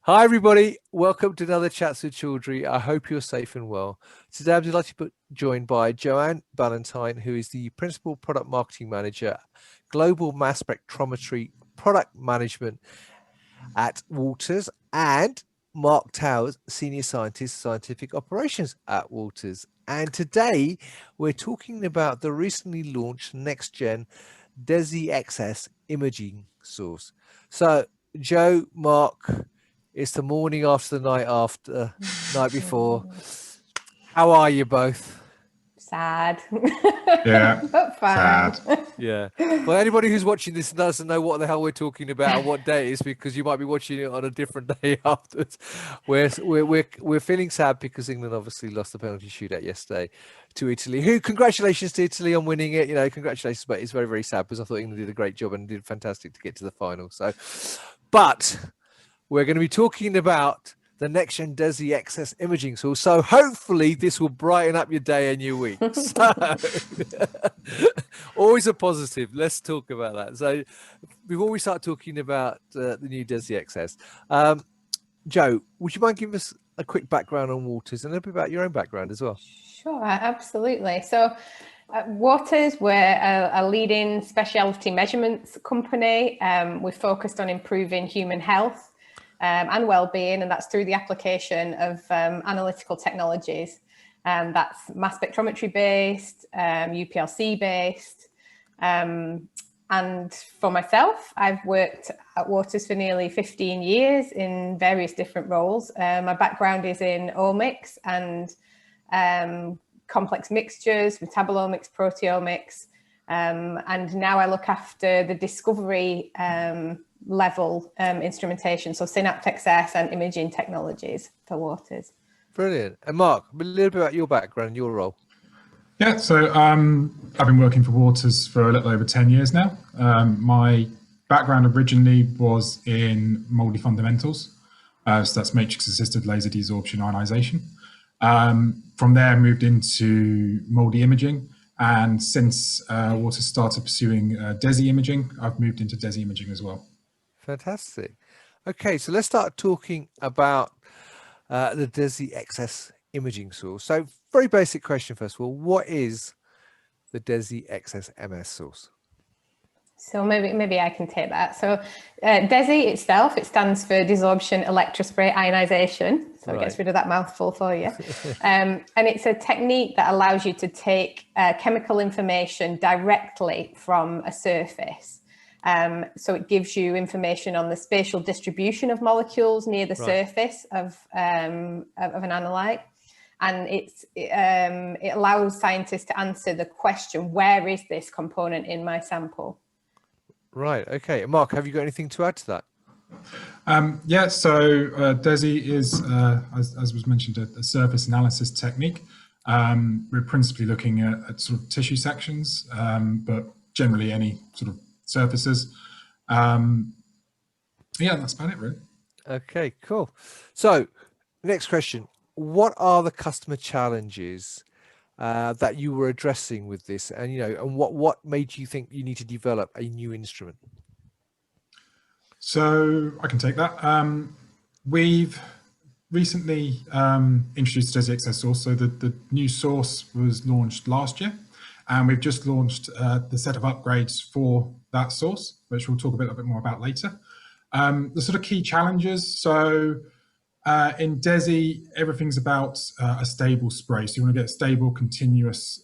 Hi everybody, welcome to another Chats with Chaudhry. I hope you're safe and well. Today I'm delighted to be joined by Joanne Ballantyne, who is the Principal Product Marketing Manager, Global Mass Spectrometry Product Management at Walters, and Mark Towers, Senior Scientist, Scientific Operations at Walters. And today we're talking about the recently launched Next Gen DESI XS imaging source. So Joe, Mark, it's the morning after the night after, night before. How are you both? Sad. Yeah, But fine. sad. Yeah. For anybody who's watching this and doesn't know what the hell we're talking about and what day it is, because you might be watching it on a different day afterwards. We're feeling sad because England obviously lost the penalty shootout yesterday to Italy. Who congratulations to Italy on winning it. You know, congratulations, but it's very, very sad because I thought England did a great job and did fantastic to get to the final. So, but we're going to be talking about the Next Gen DESI XS imaging source. So hopefully this will brighten up your day and your week. So always a positive. Let's talk about that. So before we start talking about the new DESI XS, Joe, would you mind giving us a quick background on Walters and a bit about your own background as well? Sure, absolutely. So Waters, we're a leading specialty measurements company. We're focused on improving human health and well-being, and that's through the application of analytical technologies. That's mass spectrometry based, UPLC based. And for myself, I've worked at Waters for nearly 15 years in various different roles. My background is in omics and complex mixtures, metabolomics, proteomics, and now I look after the discovery level instrumentation, so SynaptXS and imaging technologies for Waters. Brilliant. And Mark, a little bit about your background and your role. Yeah, so I've been working for Waters for a little over 10 years now. My background originally was in mouldy fundamentals. So that's matrix-assisted laser desorption ionization. From there, I moved into mouldy imaging. And since Waters started pursuing DESI imaging, I've moved into DESI imaging as well. Fantastic. Okay, so let's start talking about the DESI XS imaging source. So very basic question first of all, what is the DESI XS MS source? So maybe I can take that. So DESI itself, it stands for desorption electrospray ionization. So it gets rid of that mouthful for you. And it's a technique that allows you to take chemical information directly from a surface. So it gives you information on the spatial distribution of molecules near the surface of an analyte. And it allows scientists to answer the question, where is this component in my sample? Right. Okay. Mark, have you got anything to add to that? Yeah, so DESI is, as was mentioned, a surface analysis technique. We're principally looking at sort of tissue sections, but generally any sort of surfaces. Yeah, that's about it, really. Okay, cool. So next question. What are the customer challenges that you were addressing with this, and and what made you think you need to develop a new instrument? So I can take that. We've recently introduced DESI XS source. So the new source was launched last year, and we've just launched the set of upgrades for that source, which we'll talk a little bit more about later. The sort of key challenges. So in DESI, everything's about a stable spray. So you want to get a stable, continuous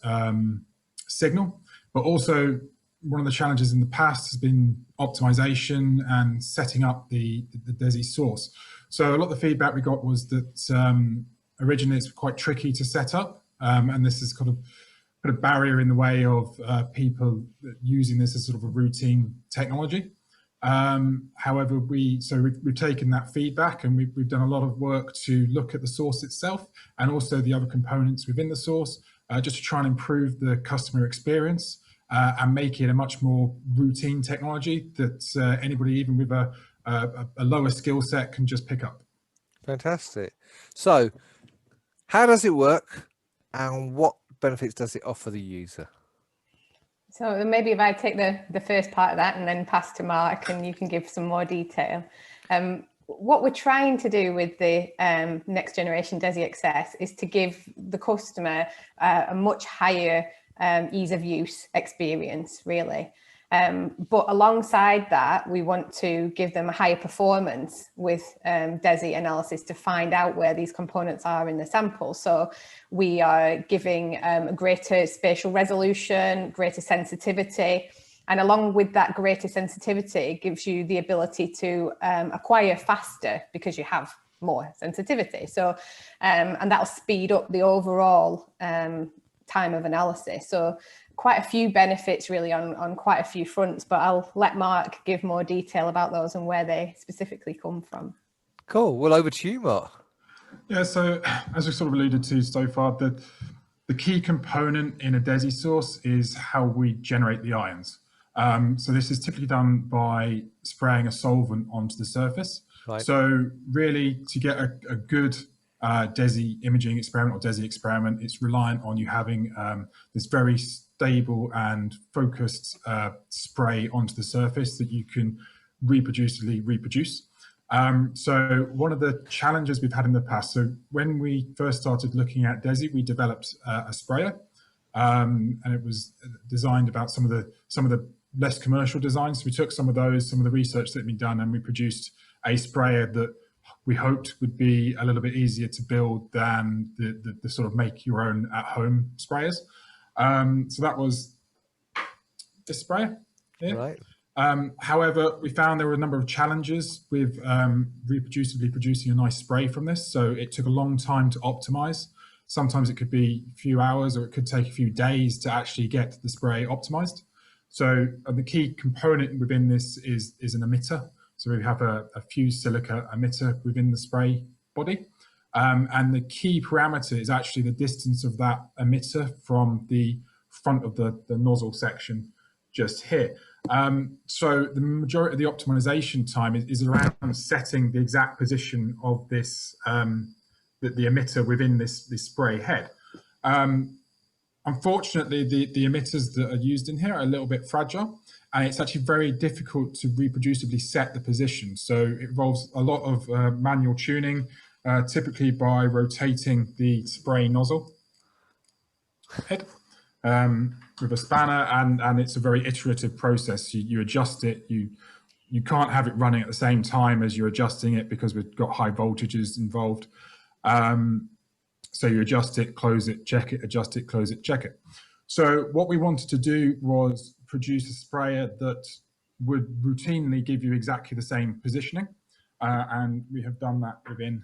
signal, but also one of the challenges in the past has been optimization and setting up the DESI source. So a lot of the feedback we got was that originally it's quite tricky to set up, and this has kind of put a barrier in the way of people using this as sort of a routine technology. However, we've taken that feedback and we've done a lot of work to look at the source itself and also the other components within the source, just to try and improve the customer experience and make it a much more routine technology that anybody, even with a lower skill set, can just pick up. Fantastic. So how does it work and what benefits does it offer the user? So maybe if I take the first part of that and then pass to Mark and you can give some more detail. what we're trying to do with the next generation DESI XS is to give the customer a much higher ease of use experience, really. But alongside that, we want to give them a higher performance with DESI analysis to find out where these components are in the sample. So we are giving a greater spatial resolution, greater sensitivity. And along with that greater sensitivity, it gives you the ability to acquire faster because you have more sensitivity. So, and that'll speed up the overall time of analysis. So quite a few benefits really on quite a few fronts, but I'll let Mark give more detail about those and where they specifically come from. Cool. Well, over to you, Mark. Yeah, so as we sort of alluded to so far, the key component in a DESI source is how we generate the ions. So this is typically done by spraying a solvent onto the surface. Right. So really, to get a good DESI imaging experiment or DESI experiment, it's reliant on you having this very stable and focused spray onto the surface that you can reproducibly reproduce. So one of the challenges we've had in the past, so when we first started looking at DESI, we developed a sprayer, and it was designed about some of the less commercial designs. So we took some of the research that had been done, and we produced a sprayer that we hoped would be a little bit easier to build than the sort of make your own at home sprayers. So that was this sprayer here. Right. However, we found there were a number of challenges with reproducibly producing a nice spray from this. So it took a long time to optimize. Sometimes it could be a few hours, or it could take a few days to actually get the spray optimized. So the key component within this is an emitter. So we have a fused silica emitter within the spray body. And the key parameter is actually the distance of that emitter from the front of the nozzle section just here. So the majority of the optimization time is around setting the exact position of this, the emitter within this spray head. Unfortunately, the emitters that are used in here are a little bit fragile, and it's actually very difficult to reproducibly set the position. So it involves a lot of manual tuning, typically by rotating the spray nozzle head with a spanner, and it's a very iterative process. You adjust it, you can't have it running at the same time as you're adjusting it because we've got high voltages involved. So you adjust it, close it, check it, adjust it, close it, check it. So what we wanted to do was produce a sprayer that would routinely give you exactly the same positioning. And we have done that within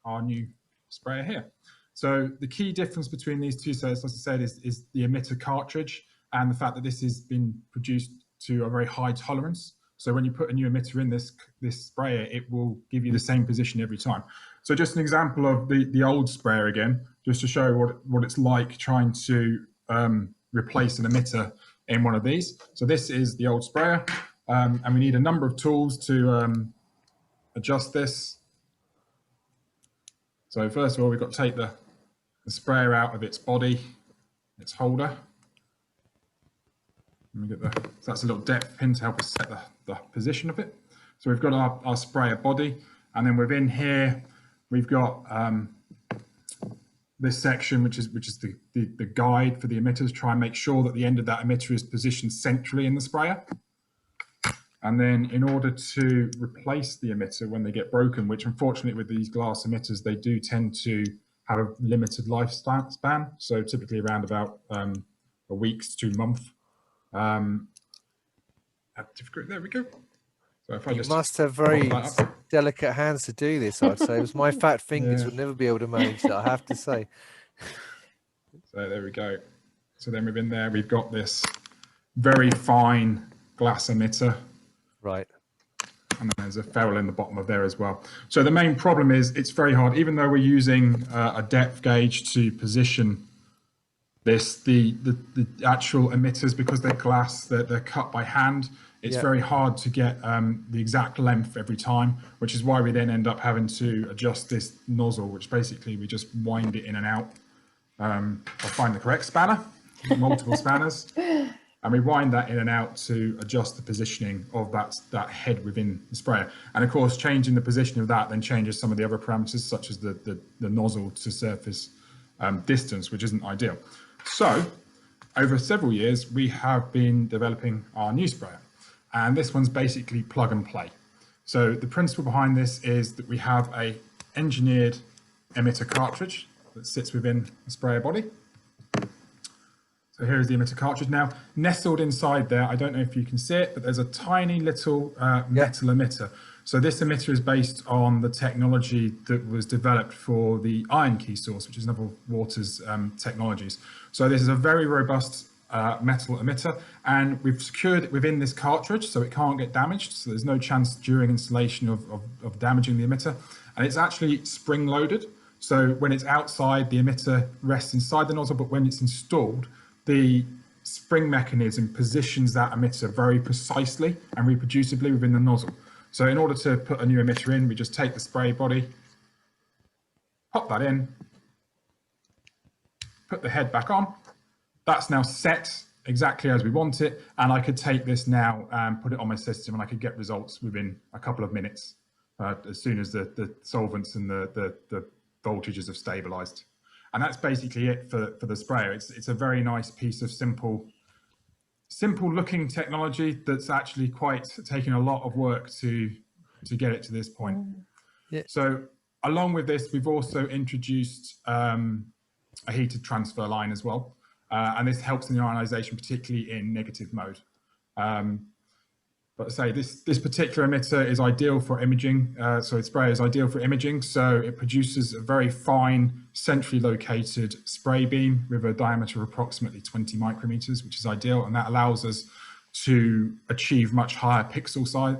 our new sprayer here. So the key difference between these two sets, as I said, is the emitter cartridge and the fact that this has been produced to a very high tolerance. So when you put a new emitter in this sprayer, it will give you the same position every time. So just an example of the old sprayer again, just to show what it's like trying to replace an emitter in one of these. So this is the old sprayer, and we need a number of tools to adjust this. So first of all, we've got to take the sprayer out of its body, its holder. Let me get so that's a little depth pin to help us set the position of it. So we've got our sprayer body, and then within here we've got this section, which is the guide for the emitters. Try and make sure that the end of that emitter is positioned centrally in the sprayer. And then in order to replace the emitter when they get broken, which unfortunately with these glass emitters, they do tend to have a limited lifespan. So typically around about a week to 2 months. There we go. So if You must have very delicate hands to do this, I'd say. It was my fat fingers would never be able to manage that, I have to say. So there we go. So then within there, we've got this very fine glass emitter. Right. And then there's a ferrule in the bottom of there as well. So the main problem is it's very hard, even though we're using a depth gauge to position this, the actual emitters, because they're glass, they're cut by hand. It's very hard to get the exact length every time, which is why we then end up having to adjust this nozzle, which basically we just wind it in and out. I'll find the correct spanner, multiple spanners. and we wind that in and out to adjust the positioning of that head within the sprayer. And of course, changing the position of that then changes some of the other parameters, such as the nozzle to surface distance, which isn't ideal. So over several years, we have been developing our new sprayer, and this one's basically plug and play. So the principle behind this is that we have a engineered emitter cartridge that sits within the sprayer body. So here is the emitter cartridge. Now, nestled inside there, I don't know if you can see it, but there's a tiny little metal emitter. So this emitter is based on the technology that was developed for the ion key source, which is another Waters technologies. So this is a very robust metal emitter, and we've secured it within this cartridge so it can't get damaged. So there's no chance during installation of damaging the emitter. And it's actually spring loaded. So when it's outside, the emitter rests inside the nozzle, but when it's installed, the spring mechanism positions that emitter very precisely and reproducibly within the nozzle. So in order to put a new emitter in, we just take the spray body, pop that in, put the head back on. That's now set exactly as we want it. And I could take this now and put it on my system, and I could get results within a couple of minutes as soon as the solvents and the voltages have stabilized. And that's basically it for the sprayer. It's a very nice piece of simple looking technology that's actually quite taking a lot of work to get it to this point. Yeah. So along with this, we've also introduced a heated transfer line as well. And this helps in the ionization, particularly in negative mode. But say this particular emitter is ideal for imaging. So its sprayer is ideal for imaging. So it produces a very fine, centrally located spray beam with a diameter of approximately 20 micrometers, which is ideal. And that allows us to achieve much higher pixel size,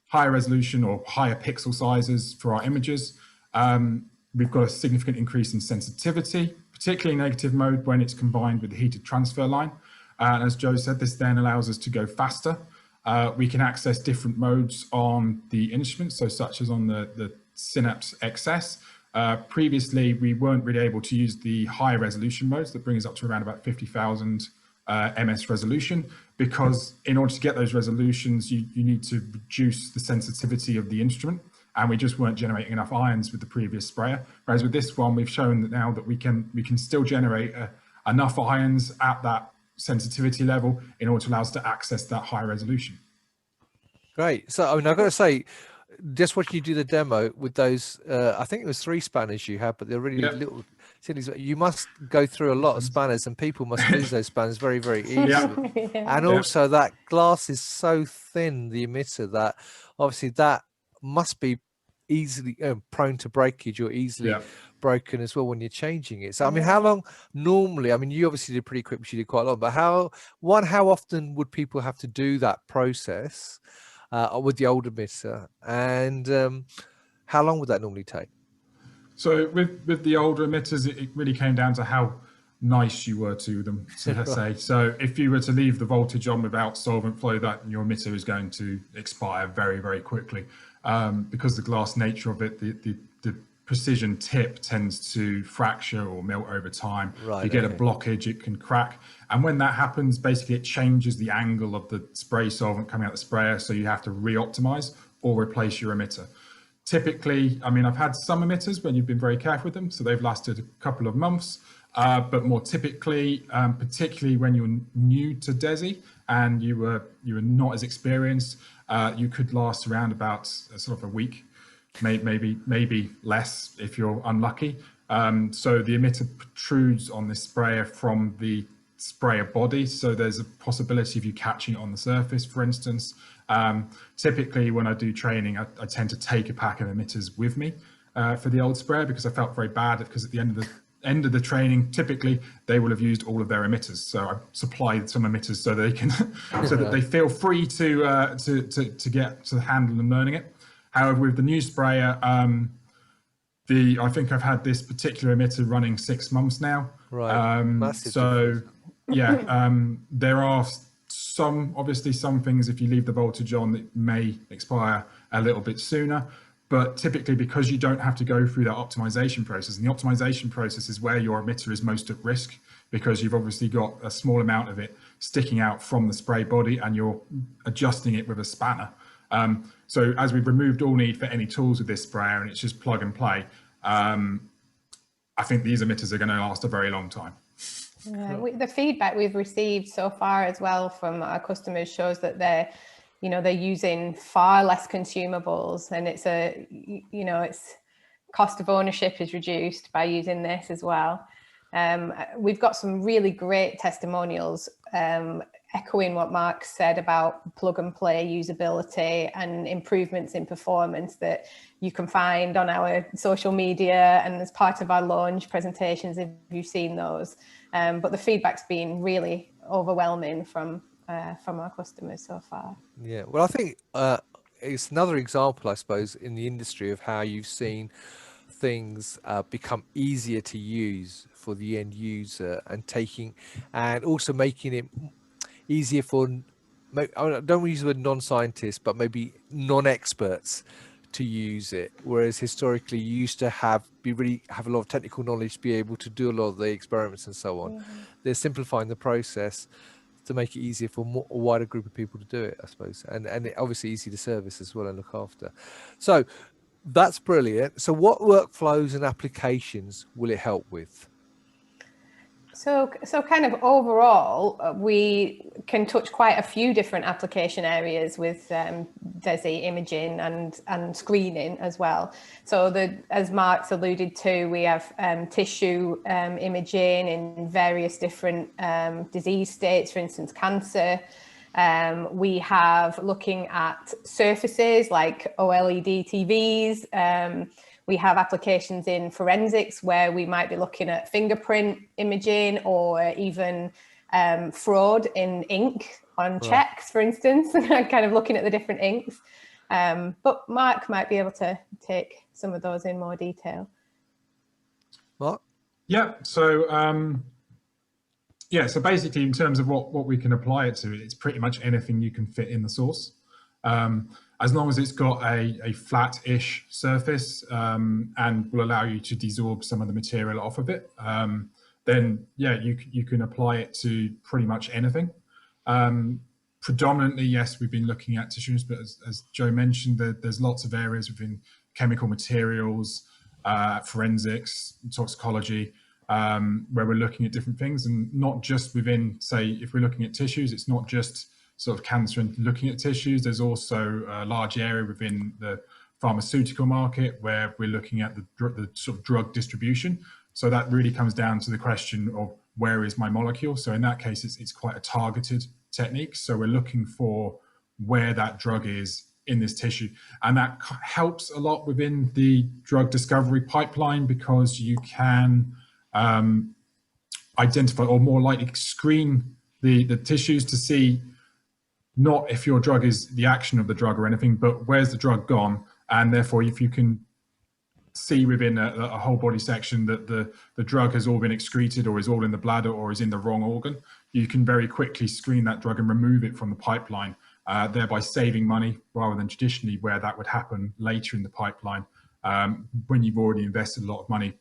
higher resolution or higher pixel sizes for our images. We've got a significant increase in sensitivity, particularly in negative mode when it's combined with the heated transfer line. And as Joe said, this then allows us to go faster. We can access different modes on the instrument, so such as on the Synapse XS. Previously, we weren't really able to use the higher resolution modes that bring us up to around about 50,000 ms resolution, because in order to get those resolutions, you need to reduce the sensitivity of the instrument, and we just weren't generating enough ions with the previous sprayer. Whereas with this one, we've shown that now that we can still generate enough ions at that sensitivity level in order to allow us to access that high resolution. Great. So I mean, I've got to say, just watching you do the demo with those, I think it was 3 spanners you had, but they're really little. You must go through a lot of spanners, and people must lose those spanners very, very easily. And also that glass is so thin, the emitter, that obviously that must be easily prone to breakage or easily broken as well when you're changing it. So I mean, how long normally, I mean, you obviously did pretty quick, but you did quite a lot, but how often would people have to do that process with the old emitter, and how long would that normally take? So with the older emitters, it really came down to how nice you were to them, so let's say. So if you were to leave the voltage on without solvent flow, that your emitter is going to expire very, very quickly. Because the glass nature of it, the precision tip tends to fracture or melt over time. Right, you get a blockage, it can crack. And when that happens, basically it changes the angle of the spray solvent coming out the sprayer, so you have to re-optimize or replace your emitter. Typically, I mean, I've had some emitters when you've been very careful with them, so they've lasted a couple of months. But more typically, particularly when you're new to DESI and you were not as experienced, you could last around about sort of a week, maybe less if you're unlucky. So the emitter protrudes on this sprayer from the sprayer body, so there's a possibility of you catching it on the surface, for instance. Typically when I do training, I tend to take a pack of emitters with me for the old sprayer, because I felt very bad, because at the end of the training, typically they will have used all of their emitters. So I supplied some emitters so they can, so that they feel free to get to handle and learning it. However, with the new sprayer, I think I've had this particular emitter running 6 months now. Right. So yeah, there are obviously some things, if you leave the voltage on, that may expire a little bit sooner. But typically, because you don't have to go through that optimization process, and the optimization process is where your emitter is most at risk, because you've obviously got a small amount of it sticking out from the spray body and you're adjusting it with a spanner. So as we've removed all need for any tools with this sprayer and it's just plug and play, I think these emitters are going to last a very long time. Yeah, the feedback we've received so far as well from our customers shows that they're using far less consumables, and it's cost of ownership is reduced by using this as well. We've got some really great testimonials echoing what Mark said about plug and play usability and improvements in performance that you can find on our social media and as part of our launch presentations if you've seen those. But the feedback's been really overwhelming from our customers so far. Yeah, well, I think it's another example, I suppose, in the industry of how you've seen things become easier to use for the end user and also making it easier for, I don't use the word non-scientists, but maybe non-experts to use it. Whereas historically you used to really have a lot of technical knowledge to be able to do a lot of the experiments and so on. Mm-hmm. They're simplifying the process to make it easier for a wider group of people to do it, I suppose. And obviously easy to service as well and look after. So that's brilliant. So what workflows and applications will it help with? So kind of overall, we can touch quite a few different application areas with DESI imaging and screening as well. So as Mark's alluded to, we have tissue imaging in various different disease states, for instance, cancer. We have looking at surfaces like OLED TVs. We have applications in forensics where we might be looking at fingerprint imaging or even fraud in ink on checks, for instance, kind of looking at the different inks. But Mark might be able to take some of those in more detail. Mark? Yeah, so so basically in terms of what we can apply it to, it's pretty much anything you can fit in the source. As long as it's got a flat-ish surface and will allow you to desorb some of the material off of it, then yeah, you can apply it to pretty much anything. Predominantly, yes, we've been looking at tissues, but as Joe mentioned, there's lots of areas within chemical materials, forensics, toxicology, where we're looking at different things, and not just within, say, if we're looking at tissues, it's not just sort of cancer and looking at tissues. There's also a large area within the pharmaceutical market where we're looking at the sort of drug distribution. So that really comes down to the question of where is my molecule? So in that case, it's quite a targeted technique. So we're looking for where that drug is in this tissue. And that helps a lot within the drug discovery pipeline because you can identify or more likely screen the tissues to see not if your drug is the action of the drug or anything, but where's the drug gone? And therefore, if you can see within a whole body section that the drug has all been excreted or is all in the bladder or is in the wrong organ, you can very quickly screen that drug and remove it from the pipeline, thereby saving money rather than traditionally where that would happen later in the pipeline when you've already invested a lot of money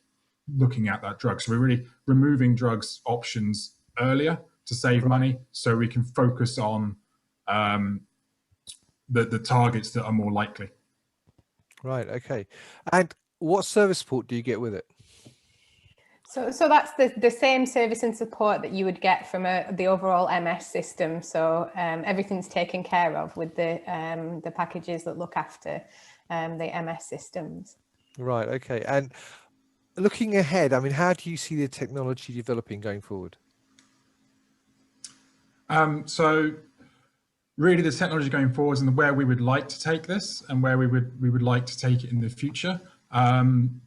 looking at that drug. So we're really removing drugs options earlier to save money so we can focus on the targets that are more likely. Right, okay. And what service support do you get with it? So that's the same service and support that you would get from the overall MS system. So everything's taken care of with the packages that look after the MS systems. Right, okay. And looking ahead, I mean, how do you see the technology developing going forward? So really the technology going forwards and where we would like to take this and where we would like to take it in the future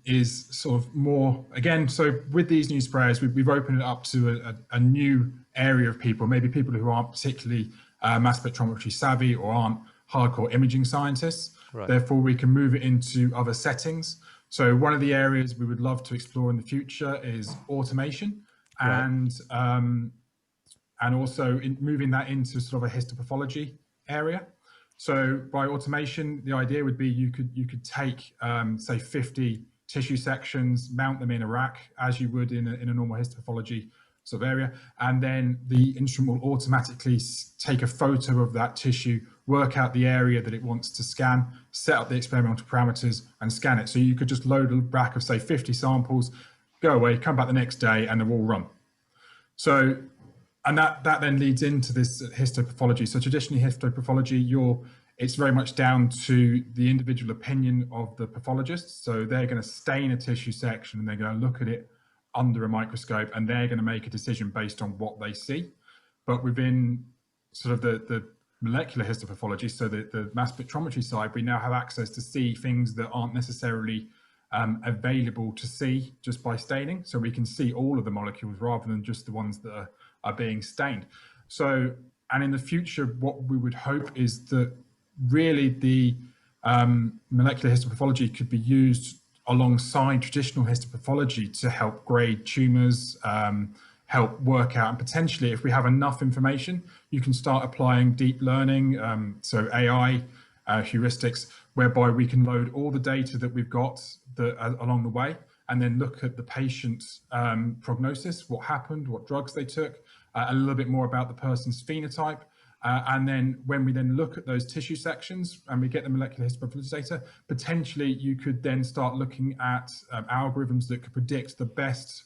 is sort of more, again, so with these new sprayers, we've opened it up to a new area of people, maybe people who aren't particularly mass spectrometry savvy or aren't hardcore imaging scientists. Right. Therefore, we can move it into other settings. So one of the areas we would love to explore in the future is automation, and also moving that into sort of a histopathology area. So by automation, the idea would be you could take say 50 tissue sections, mount them in a rack as you would in a normal histopathology sort of area, and then the instrument will automatically take a photo of that tissue, work out the area that it wants to scan, set up the experimental parameters and scan it. So you could just load a rack of say 50 samples, go away, come back the next day, and they're all run. So, and that then leads into this histopathology. So traditionally histopathology, it's very much down to the individual opinion of the pathologist. So they're going to stain a tissue section and they're going to look at it under a microscope, and they're going to make a decision based on what they see. But within sort of the molecular histopathology, so the mass spectrometry side, we now have access to see things that aren't necessarily available to see just by staining. So we can see all of the molecules rather than just the ones that are being stained. So, and in the future, what we would hope is that really the molecular histopathology could be used alongside traditional histopathology to help grade tumors, help work out, and potentially if we have enough information, you can start applying deep learning, so AI heuristics, whereby we can load all the data that we've got along the way, and then look at the patient's prognosis, what happened, what drugs they took, a little bit more about the person's phenotype. And then when we then look at those tissue sections and we get the molecular histopathology data, potentially you could then start looking at algorithms that could predict the best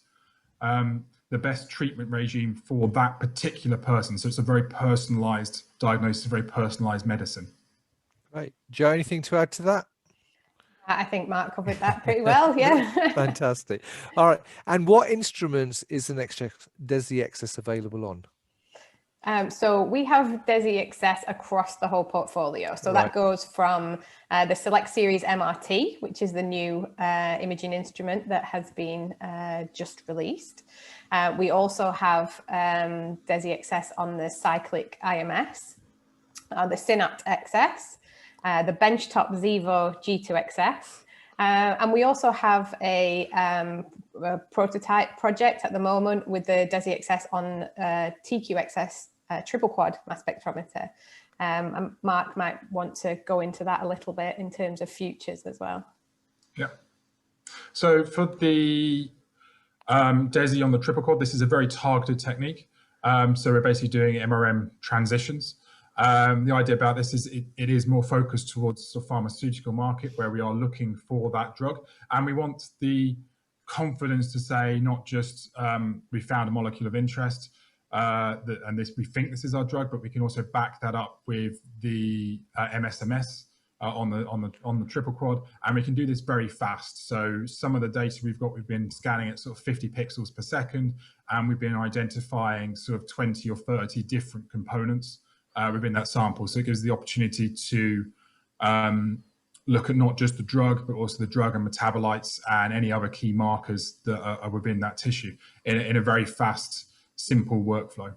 treatment regime for that particular person. So it's a very personalized diagnosis, very personalized medicine. Right. Joe, anything to add to that? I think Mark covered that pretty well, yeah. Fantastic. All right. And what instruments is the Next Gen DESI XS available on? So we have DESI XS across the whole portfolio. So that goes from the Select Series MRT, which is the new imaging instrument that has been just released. We also have DESI XS on the Cyclic IMS, the Synapt XS, the Benchtop Xevo G2 XS. And we also have a prototype project at the moment with the DESI XS on TQXS triple quad mass spectrometer. And Mark might want to go into that a little bit in terms of futures as well. Yeah. So for the DESI on the triple quad, this is a very targeted technique. So we're basically doing MRM transitions. The idea about this is it is more focused towards the pharmaceutical market where we are looking for that drug. And we want the confidence to say, not just we found a molecule of interest, we think this is our drug, but we can also back that up with the MSMS on the triple quad, and we can do this very fast. So some of the data we've been scanning at sort of 50 pixels per second, and we've been identifying sort of 20 or 30 different components within that sample. So it gives the opportunity to look at not just the drug, but also the drug and metabolites and any other key markers that are within that tissue in a very fast, simple workflow.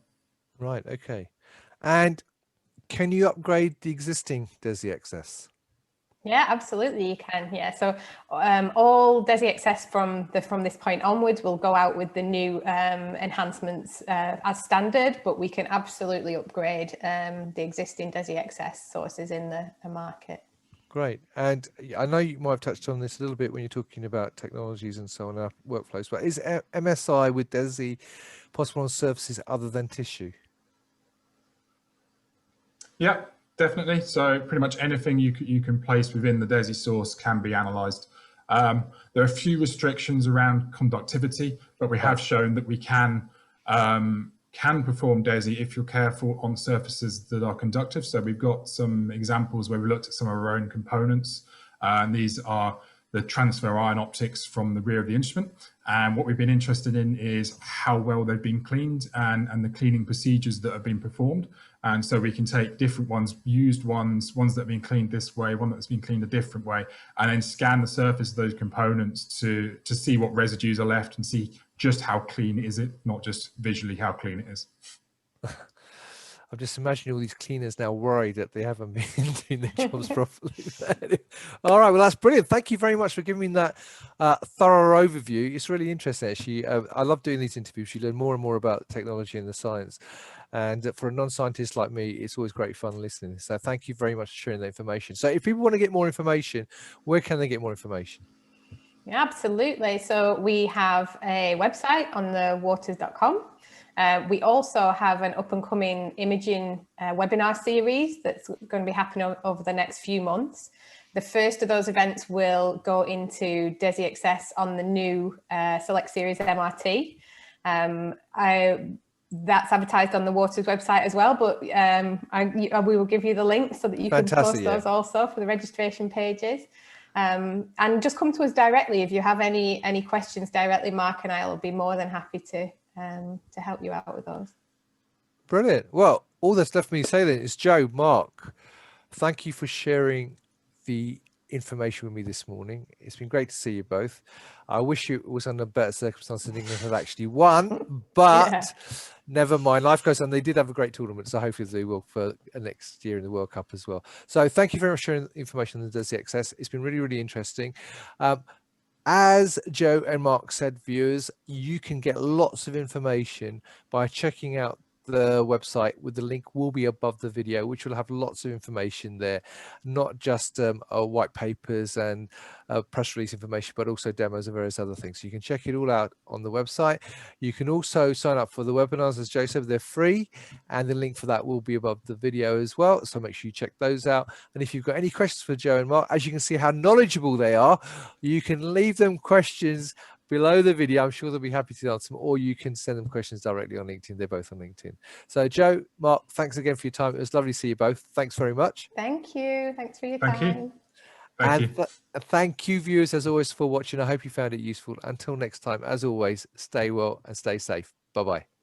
Right. Okay. And can you upgrade the existing DESI XS? Yeah, absolutely, you can. Yeah, so all DESI XS from this point onwards will go out with the new enhancements as standard, but we can absolutely upgrade the existing DESI XS sources in the market. Great. And I know you might have touched on this a little bit when you're talking about technologies and so on, our workflows, but is MSI with DESI possible on surfaces other than tissue? Yeah, definitely. So pretty much anything you can place within the DESI source can be analyzed. There are a few restrictions around conductivity, but we have shown that we can perform DESI if you're careful on surfaces that are conductive. So we've got some examples where we looked at some of our own components, and these are the transfer ion optics from the rear of the instrument. And what we've been interested in is how well they've been cleaned and the cleaning procedures that have been performed. And so we can take different ones, used ones that have been cleaned this way, one that's been cleaned a different way, and then scan the surface of those components to see what residues are left and see just how clean is it, not just visually how clean it is. I'm just imagining all these cleaners now worried that they haven't been doing their jobs properly. All right, well, that's brilliant. Thank you very much for giving me that thorough overview. It's really interesting, actually. I love doing these interviews. You learn more and more about technology and the science. And for a non-scientist like me, it's always great fun listening. So thank you very much for sharing that information. So if people want to get more information, where can they get more information? Yeah, absolutely. So we have a website on the waters.com. We also have an up and coming imaging webinar series that's going to be happening over the next few months. The first of those events will go into DESI XS on the new Select Series MRT. That's advertised on the Waters website as well, but we will give you the link so that you can post those also for the registration pages. And just come to us directly if you have any questions directly. Mark and I will be more than happy to help you out with those. Brilliant. Well, all that's left for me to say then is, Joe, Mark, thank you for sharing the information with me this morning. It's been great to see you both. I wish it was under better circumstances and England had actually won, but never mind, life goes on. They did have a great tournament, so hopefully they will for next year in the World Cup as well. So thank you very much for sharing information on the DESIXS. It's been really, really interesting. As Joe and Mark said, viewers, you can get lots of information by checking out the website. With the link will be above the video, which will have lots of information there, not just white papers and press release information, but also demos and various other things. So you can check it all out on the website. You can also sign up for the webinars, as Joe said, they're free, and the link for that will be above the video as well. So make sure you check those out. And if you've got any questions for Joe and Mark, as you can see how knowledgeable they are, you can leave them questions below the video. I'm sure they'll be happy to answer them, or you can send them questions directly on LinkedIn. They're both on LinkedIn. So Joe, Mark, thanks again for your time. It was lovely to see you both. Thanks very much. Thank you. Thanks for your time. Thank you. Thank you, viewers, as always, for watching. I hope you found it useful. Until next time, as always, stay well and stay safe. Bye-bye.